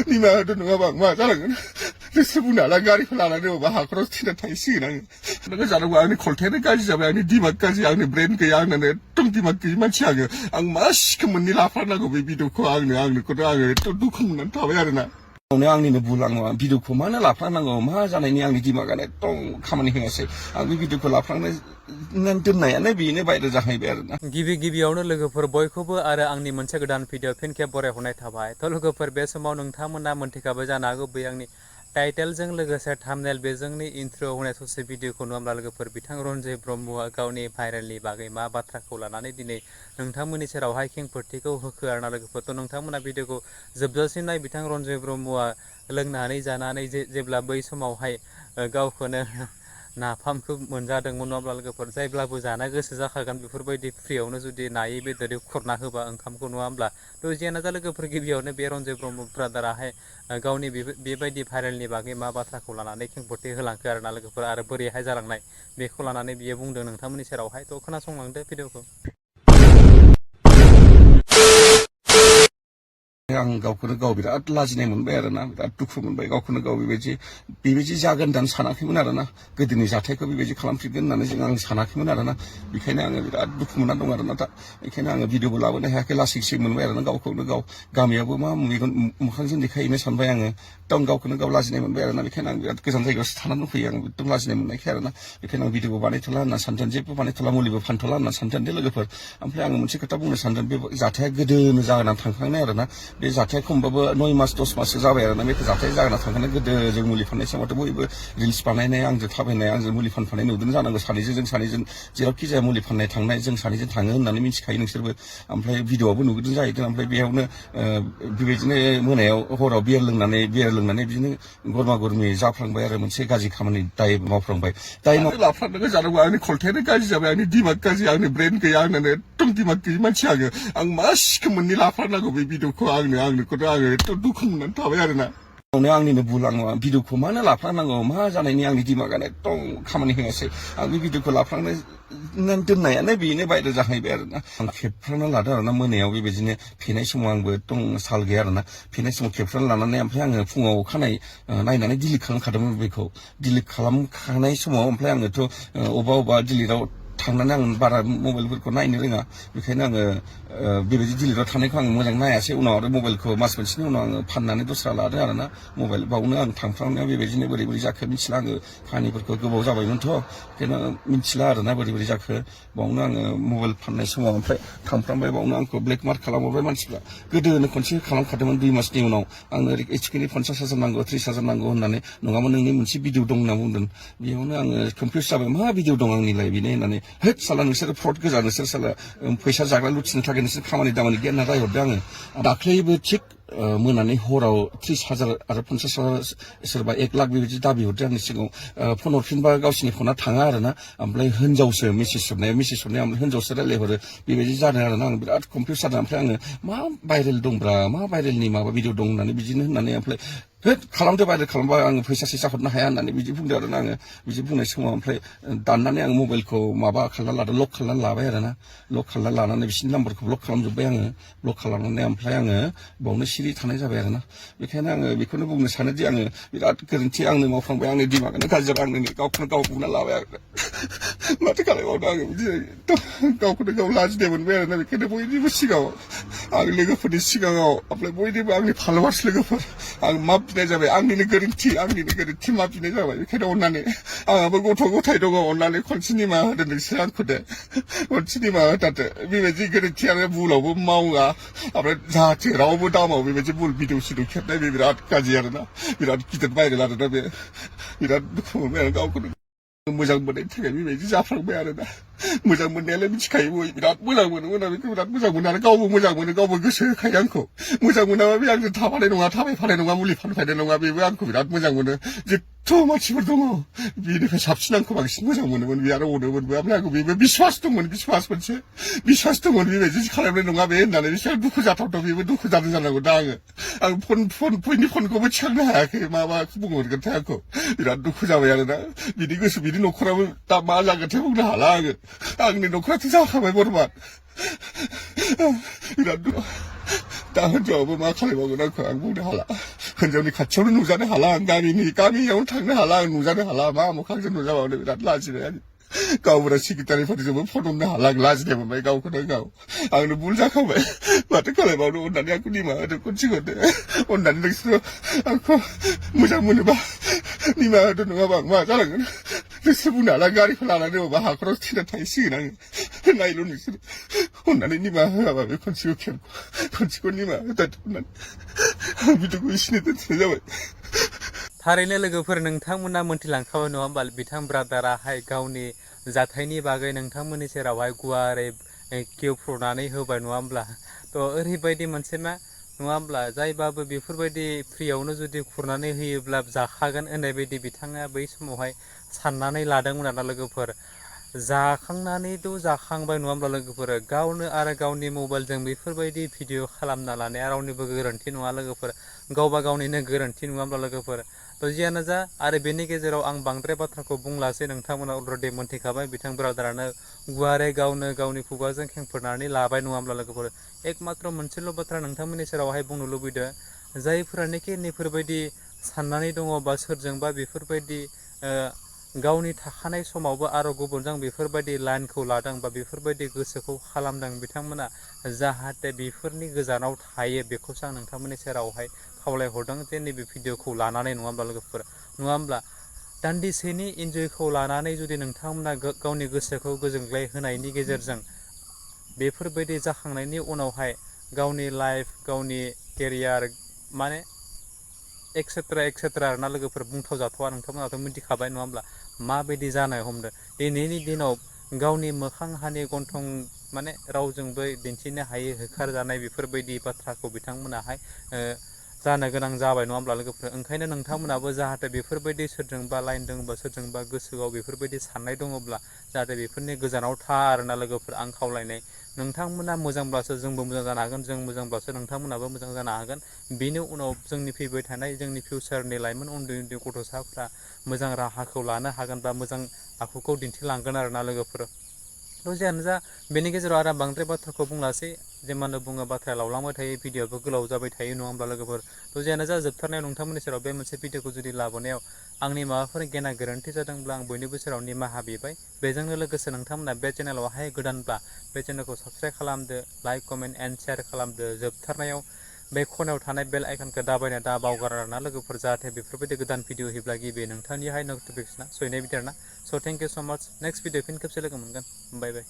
니마 하도 누가 막 맞아라는 스부나라 가리고 나라는 뭐 하크로 티나 타이시는 내가 자라고 아니 콜테르까지 잡아 아니 디마까지 아니 브랜드 아니 똥디마까지 만치하게 악마시 그만 니 라파나고 비비도코 아니 거도 아니 또 누구는 더 해야 되나 오늘 आंनिनो बुलाङो भिडिअखौ मानो लाफ्लांनांगौ मा जानायनि आंनि दिमागानो एकदम खामानि होआसै आं बे भिडिअखौ लाफ्लांनो दोननायानो बेनो बायद जाहैबाय आरोना गिबियावनो लोगोफोर बयखौबो आरो आंनि मोनसे गोदान भिडिअ फिन खेब बरायहरनाय थाबाय थ' लोगोफोर बे समाव नोंथांमोना मोनथिखाबाय जानो हागौ बै आंनि टाइटेलजों लोगोसे थाम्बनेल बेजोंनि इन्ट्र होनाय ससे भिडिअखौ नुवाब्ला लोगोफोर बिथां रन्जय ब्रह्मआ गावनि भाइरेलनि बागै मा बाथ्राखौ लानानै दिनै नोंथांमोननि सेरावहाय खेंफोरथिखौ होखो आरोना लोगोफोर थ' नोंथांमोना भिडिअखौ जोबजासिम नाय बिथां रन्जय ब्रह्मआ लोंनानै जानानै जेब्ला बै समावहाय गावखौनो नाफामखौ मोनजादोंमोन नङाब्ला लोगोफोर जायब्लाबो जानो गोसो जाखागोन बेफोरबायदि फ्रियावनो जुदि नायै बेदरै खुरना होबा ओंखामखौ नङा होमब्ला थ' जियानो जा लोगोफोर गिबियावनो बे रन्जय ब्रह्म ब्रादाराहाय गावनि बेबायदि भाइरेलनि बागै मा बाथ्राखौ लानानै खेंफोरथि होलांखो आरोना लोगोफोर आरो बोरैहाय जालांनाय बेखौ लानानै बियो बुंदों नोंथांमोननि सेरावहाय थ' खोनासंलांदो भिडिअखौ आं गावखौनो गाव बिराद लाजिनाय मोनबाय आरोना बिराद दुखु मोनबाय गावखौनो गाव बेबायदि जागोन होननानै सानाखैमोन आरोना गोदोनि जाथायखौ बेबायदि खालामफिनगोन होननानै आं सानाखैमोन आरोना बेखायनो आङो बिराद दुखु मोनना दं आरोना दा बेखायनो आङो भिडिअबो लाबोनो हायाखै लासैसो मोनबाय आरोना गावखौनो गाव गामियावबो मा मोखांजों देखायहैनो सानबाय आङो एकदम गावखौनो गाव लाजिनाय मोनबाय आरोना बेखायनो आं बिराद गोजान जायगायावसो थानानै दंफैयो आं एकदम लाजिनाय मोननायखाय आरोना बेखायनो आं भिडिअबो बानायथ'ला होनना सानदों जेबो बानायथ'ला मुलिबो फानथ'ला होनना सानदों दे लोगोफोर ओमफ्राय आङो मोनसे खोथा बुंनो सानदों बे जाथाया गोदोनो जानानै थांखांनाय आरोना बे जाथाया खमबाबो 9 मास 10 माससो जाबाय आरोना बे जाथाय जागोना थांखांनाय गोदो जों मुलि फाननाय समावथ' बयबो रिल्स बानायनाय आंजों थाबायनाय आंजों मुलि फानफानाय नुदों जानांगौ जों सानैजों जेरावखि जाया मुलि फाननाय थांनाय जों सानैजों थाङो होननानै मिथिखायो नोंसोरबो ओमफ्राय भिडिअआवबो नुदों जाहैदों ओमफ्राय बेयावनो बेबायदिनो मोनायाव हराव बियार लोंनानै बिदिनो गरमा गरमि जाफ्लांबाय आरो मोनसे गाज्रि खामानि दाय मावफ्लांबाय दाय लाफ्लांनो जानांगौ आंनि खलथायानो गाज्रि जाबाय आंनि दिमाग गाज्रि आंनि ब्रेन गैया आंनो एकदम दिमाग गैयि मानसि आं मा सिखोमोननि लाफ्लांनांगौ बे भिडिअखौ आंनोखौथ' आङो एकदम दुखु मोननानै थाबाय आरोना आंनिनो बुलाङो भिडिअखौ मानो लाफ्लांनांगौ मा जानायनि आंनि दिमागानो एकदम खामानि होआसै आं बे भिडिअखौ लाफ्लांनो दोननायानो बेनो बायद जाहैबाय आरोना आं खेबफ्रांना लादों आरोना मोनायाव बेबायदिनो फेनाय समाव आंबो एकदम साल गैया आरोना फेनाय समाव खेबफ्रांना लानानै ओमफ्राय आङो फुङाव अखानायै नायनानै डिलिट खालामखादोंमोन बेखौ डिलिट खालामखानाय समाव ओमफ्राय आङोथ' अबेबा डिलिटआव थांनानै आं बारा मबाइलफोरखौ नायनो रोङा बेखायनो आङो बेबायदि डिलिटआव थानायखौ आं मोजां नायासै उनाव आरो मबाइलखौ मास मोनसेनि उनाव आङो फाननानै दस्रा लादों आरोना मबाइल बावनो आं थांफ्रांनायाव बेबायदिनो बोरै जाखो मिथिला आङो खाहानिफोरखौ गोबाव जाबायमोनथ' बेखायनो मिथिला आरोना बोरै जाखो बावनो आङो मबाइल फाननाय समाव ओमफ्राय थांफ्रांबाय बावनो आंखौ ब्लेक मार्क खालामहरबाय मानसिफ्रा गोदोनो खनसे खालामखादोंमोन 2 मासनि उनाव आंनो एइचकेनि 50,000 नांगौ 30,000 नांगौ होननानै नङाबा नोंनि मोनसे भिडिअ दं होनना बुंदों बेयावनो आङो कनफिउस जाबाय मा भिडिअ दं आंनिलाय बेनो होननानै होद साला नोंसोर फ्रड गोजा नोंसोर साला फैसा जाग्रा लुथिनो थाखाय नोंसोर खामानि दामानि गैया होनना रायहरदों आङो दाख्लैबो थिग मोनानि हराव 30,000 आरो 50,000 सोरबा 1 लाख बेबायदि दाबि हरदों आंनि सिगाङाव फन हरफिनबा गावसिनि फना थाङा आरोना ओमफ्राय हिनजावसो मेसेज हरनाया हिनजावसो रायलायहरो बेबायदि जादों आरोना आं बिराद कनफिउस जादों ओमफ्राय आङो मा भाइरेल दंब्रा मा भाइरेलनि माबा भिडिअ दं होननानै बिदिनो होननानै ओमफ्राय होद खालामदो भाइरेल खालामबा आङो फैसा हरनो हाया होननानै बिदि बुंदों आरोना आङो बिदि बुंनाय समाव ओमफ्राय दाननानै आं मबाइलखौ माबा खालामना लादों लक खालामनानै लाबाय आरोना लक खालामना लानानै बिसिनि नाम्बारखौ ब्लक खालामजोब्बाय आङो ब्लक खालामनानै ओमफ्राय आङो बावनो सिरि थानाय जाबाय आरोना बेखायनो आङो बेखौनो बुंनो सानोदि आङो बिराद गोरोन्थि आंनो मावफ्लांबाय आंनि दिमागानो गाज्रि आंनो गावखौनो गाव बुंना लाबाय आरो माथो खालामबावनो आङो बिदि गावखौनो गाव लाजिनाय मोनबाय आरोना बेखायनो बयनिबो सिगाङाव आंनि लोगोफोरनि सिगाङाव ओमफ्राय बयनिबो आंनि फलोवार्स लोगोफोर आं मा बिनाय जाबाय आंनिनो गोरोन्थि मा बिनाय जाबाय बेखायनो अननानै आंहाबो गथ' गथाय दङ अननानै खनसे निमाहा होदो नोंसोर आंखौ दे खनसे निमाहा होथारदो बेबायदि गोरोन्थि आरो भुलावबो मावा ओमफ्राय जाहाथे रावबो दामाव बेबायदि भुल भिडिअ सिडिअ खेबनाय बे बिराद गाज्रि आरोना बिराद गिदिर भाइरेल आरोना बे बिराद दुखु मोनबाय आरो गावखौनो मोजां मोननायनि थाखाय बेबायदि जाफ्लांबाय आरोना मोजां मोननायालाय मिथिखायो बिराद मोजां मोनोमोन आं बेखौ बिराद मोजां मोनो आरो गावबो मोजां मोनो गावबो गोसो होखायो आंखौ मोजां मोनाबा बे आंजों थाबायफानाय नङा मुलि फानफायनाय नङा बेबो आंखौ बिराद मोजां मोनो जेथ' मानसिफोर दङ बेनिफ्राय साबसिन आंखौ बांसिन मोजां मोनोमोन बे आरो अनोमोनबो ओमफ्राय आंखौ बेबो बिश्वास दंमोन बेबायदि खालामनाय नङा बे होननानै बेसेबां दुखु जाथावथाव बेबो दुखु जादों जानांगौ दा आं फननि फनखौबो थिखांनो हायाखै माबाखौ बुंहरगोनथाय आंखौ बिराद दुखु जाबाय आरोना बिनि गोसो बिनि न'खराबो दा मा जागोनथाय बुंनो हाला आङो आंनि न'खराथ' जाखाबाय बरबाद बिराद दा हिनजावाबो मा खालामबावगोन आंखौ आं बुंनो हाला हिनजावनि खाथियावनो नुजानो हाला आं गामियावनो थांनो हाला आं नुजानो हाला मा मोखांजों नुजाबावनो बिराद लाजिबाय आं गावबुरा सेक्रेटारिफोरजोंबो फन हमनो हाला आं लाजिनाय मोनबाय गावखौनो गाव आंनो भुल जाखाबाय माथो खालामबावनो अननानै आंखौ निमाहा होदो खनसेखौ अननानै नोंसोरो आंखौ मोजां मोनोबा निमाहा होदो नङाबा आं मा जालांगोन नोंसोर बुंनो हाला गारिखौ लानानै अबा हाखराव थैना थाहैसिगोन आङो नायल' नोंसोर अननानै निमाहा होआबा बे खनसेखौ निमाहा होदो होननानै आं भिडिअखौ एसेनो दोनथ'नाय जाबाय। थारैनो लोगोफोर नोंथांमोना मोनथिलांखाबाय नङा होमबा बिथां ब्रादाराहाय गावनि जाथायनि बागै नोंथांमोननि सेरावहाय गुवारै खेवफ्रुनानै होबाय नङा होमब्ला थ' ओरैबायदि मोनसे मा नङा होमब्ला जायबाबो बेफोरबायदि फ्रियावनो जुदि खुरनानै होयोब्ला जाखागोन होननाय बायदि बिथाङा बै समावहाय साननानै लादोंमोन आरोना लोगोफोर जाखांनानैथ' जाखांबाय नङा होमब्ला लोगोफोर गावनो आरो गावनि मबाइलजों बेफोरबायदि भिडिअ खालामना लानाया रावनिबो गोरोन्थि नङा लोगोफोर गावबा गावनिनो गोरोन्थि नङा होमब्ला लोगोफोर थ' जियानो जा आरो बेनि गेजेराव आं बांद्राय बाथ्राखौ बुंलासै नोंथांमोना अलरेडि मोनथिखाबाय बिथां ब्रादारानो गुवारै गावनो गावनि खुगाजों खेंफोरनानै लाबाय नङा होमब्ला लोगोफोर एकमात्र मोनसेल' बाथ्रा नोंथांमोननि सेरावहाय बुंनो लुबैदों जायफोरानोखि नैफोरबायदि साननानै दङ बा सोरजोंबा बेफोरबायदि गावनि थाखानाय समावबो आरो गुबुनजों बेफोरबायदि लाइनखौ लादों बा बेफोरबायदि गोसोखौ खालामदों बिथांमोना जाहाथे बेफोरनि गोजानाव थायो बेखौसो आं नोंथांमोननि सेरावहाय खावलायहरदों जे नैबे भिडिअखौ लानानै नङा होमब्ला लोगोफोर नङा होमब्ला दान्दिसेनि इन्जयखौ लानानै जुदि नोंथांमोना गावनि गोसोखौ गोजोनग्लाय होनायनि गेजेरजों बेफोरबायदि जाखांनायनि उनावहाय गावनि लाइफ गावनि केरियार माने एक्सेट्रा आरोना लोगोफोर बुंथाव जाथ'वा नोंथांमोनाथ' मिथिखाबाय नङा होमब्ला माबायदि जानो हमदों दिनैनि दिनाव गावनि मोखां हानि गन्थं माने रावजोंबो दिन्थिनो हायै होखारजानाय बेफोरबायदि बाथ्राखौ बिथांमोनाहाय जानो गोनां जाबाय नङा होमब्ला लोगोफोर ओंखायनो नोंथांमोनाबो जाहाथे बेफोरबायदि सोरजोंबा लाइन दङबा सोरजोंबा गोसोआव बेफोरबायदि साननाय दङब्ला जाहाथे बेफोरनि गोजानाव था आरोना लोगोफोर आं खावलायनाय नोंथांमोना मोजांब्लासो जोंबो मोजां जानो हागोन जों मोजांब्लासो नोंथांमोनाबो मोजां जानो हागोन बेनि उनाव जोंनि फैबाय थानाय जोंनि फिउचारनि लाइमोन उन्दै उन्दै गथ'साफ्रा मोजां राहाखौ लानो हागोन बा मोजां आखुखौ दिन्थिलांगोन आरोना लोगोफोर थ' जियानो जा बेनि गेजेराव आरो बांद्राय बाथ्राखौ बुंलासै जेमानो बुङो बाथ्राया लावलांबाय थायो भिडिअ'आबो गोलाव जाबाय थायो नङा होमब्ला लोगोफोर थ' जियानो जा जोबथारनायाव नोंथांमोननि सेराव बे मोनसे भिडिअ'खौ जुदि लाबोनायाव आंनि माबाफोर गेना गोरोन्थि जादोंब्ला आं बयनिबो सेराव निमाहा बिबाय बेजोंनो लोगोसे नोंथांमोना बे चेनेलावहाय गोदानब्ला बे चेनेलखौ साबस्क्राइब खालामदो लाइक कमेन्ट एन्ड शेयार खालामदो जोबथारनायाव बे खनायाव थानाय बेल आइकनखौ दाबायना दा बावगार आरोना लोगोफोर जाहाथे बेफोरबायदि गोदान भिडिअ होयोब्ला गिबि नोंथांनिहाय नटिफिकेसना सहैनाय बिदि आरोना स' थेंक इउ स' माच नेक्स्ट भिडिअ फिन खेबसे लोगो मोनगोन बाय बाय